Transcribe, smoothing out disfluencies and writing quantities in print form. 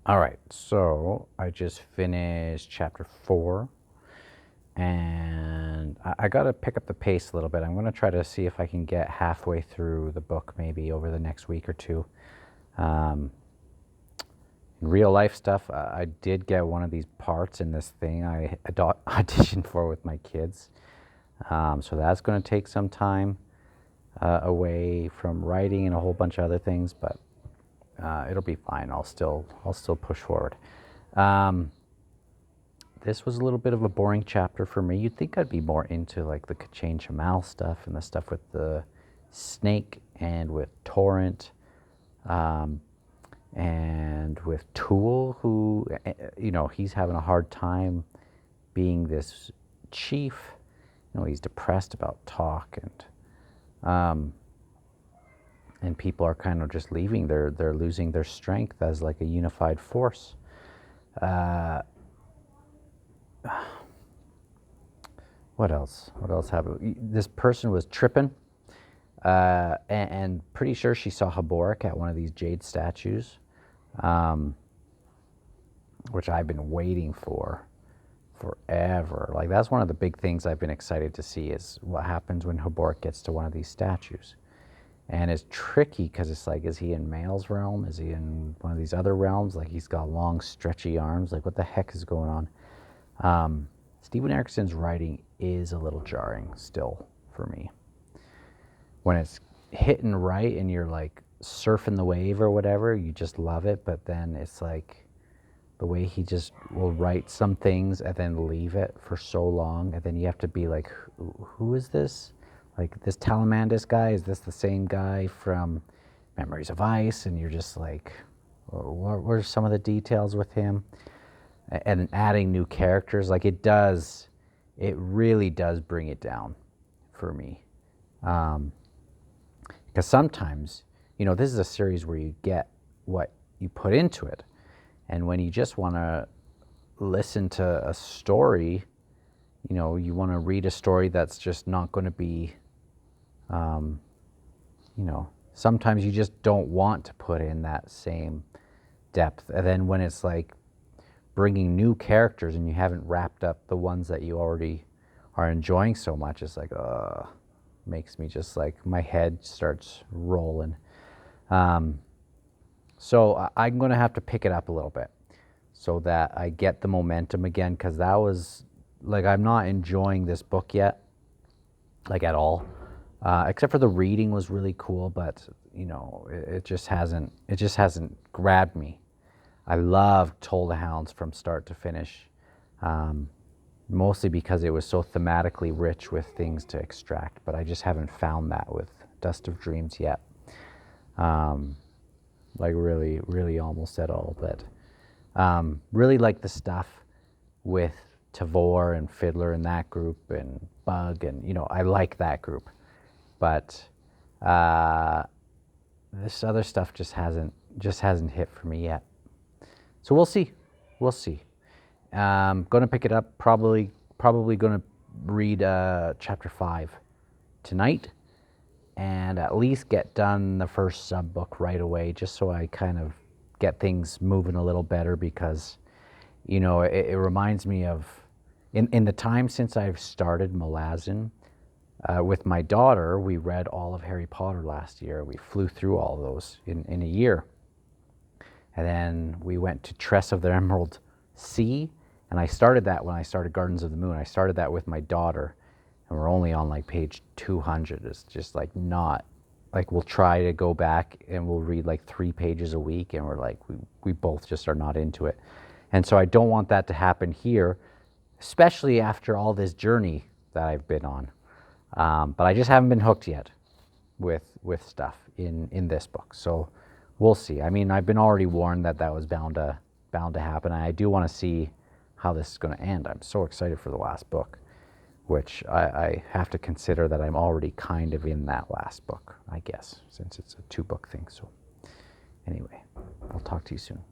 All right, so I just finished chapter 4, and I got to pick up the pace a little bit. I'm going to try to see if I can get halfway through the book maybe over the next week or two. In real life stuff, I did get one of these parts in this thing I auditioned for with my kids. So that's going to take some time away from writing and a whole bunch of other things, but it'll be fine. I'll still push forward. This was a little bit of a boring chapter for me. You'd think I'd be more into like the Kachain Chamal stuff and the stuff with the snake and with Torrent, and with Tool, who, he's having a hard time being this chief. He's depressed about talk, and people are kind of just leaving. They're losing their strength as like a unified force. What else? What else happened? This person was tripping, and pretty sure she saw Haborik at one of these jade statues, which I've been waiting for forever. Like, that's one of the big things I've been excited to see, is what happens when Haborik gets to one of these statues. And it's tricky because it's like, is he in Mael's realm? Is he in one of these other realms? Like, he's got long, stretchy arms. Like, what the heck is going on? Steven Eriksson's writing is a little jarring still for me. When it's hitting right and you're like surfing the wave or whatever, you just love it. But then it's like the way he just will write some things and then leave it for so long. And then you have to be like, who is this? Like, this Talamandis guy, is this the same guy from Memories of Ice? And you're just like, what are some of the details with him? And adding new characters, like, it really does bring it down for me. Because sometimes, this is a series where you get what you put into it. And when you just want to listen to a story, you want to read a story that's just not going to be, sometimes you just don't want to put in that same depth. And then when it's like bringing new characters and you haven't wrapped up the ones that you already are enjoying so much, it's like, makes me just like, my head starts rolling. So I'm going to have to pick it up a little bit so that I get the momentum again, because that was like, I'm not enjoying this book yet, like, at all, except for the reading was really cool, but it just hasn't grabbed me. I loved Toll the Hounds from start to finish, mostly because it was so thematically rich with things to extract, but I just haven't found that with Dust of Dreams yet. Like, really, really almost at all, but really like the stuff with Tavor and Fiddler and that group, and Bug, and I like that group, but this other stuff just hasn't hit for me yet. So we'll see. Going to pick it up, probably going to read chapter 5 tonight, and at least get done the first sub-book right away, just so I kind of get things moving a little better, because, it reminds me of, in the time since I've started Malazan, with my daughter, we read all of Harry Potter last year. We flew through all of those in a year. And then we went to Tress of the Emerald Sea, and I started that when I started Gardens of the Moon. I started that with my daughter, and we're only on like page 200. It's just like, not, like, we'll try to go back and we'll read like 3 pages a week, and we're like, we both just are not into it. And so I don't want that to happen here, especially after all this journey that I've been on. But I just haven't been hooked yet with stuff in this book. So we'll see. I mean, I've been already warned that was bound to happen. And I do want to see how this is going to end. I'm so excited for the last book, which I have to consider that I'm already kind of in that last book, I guess, since it's a 2-book thing. So anyway, I'll talk to you soon.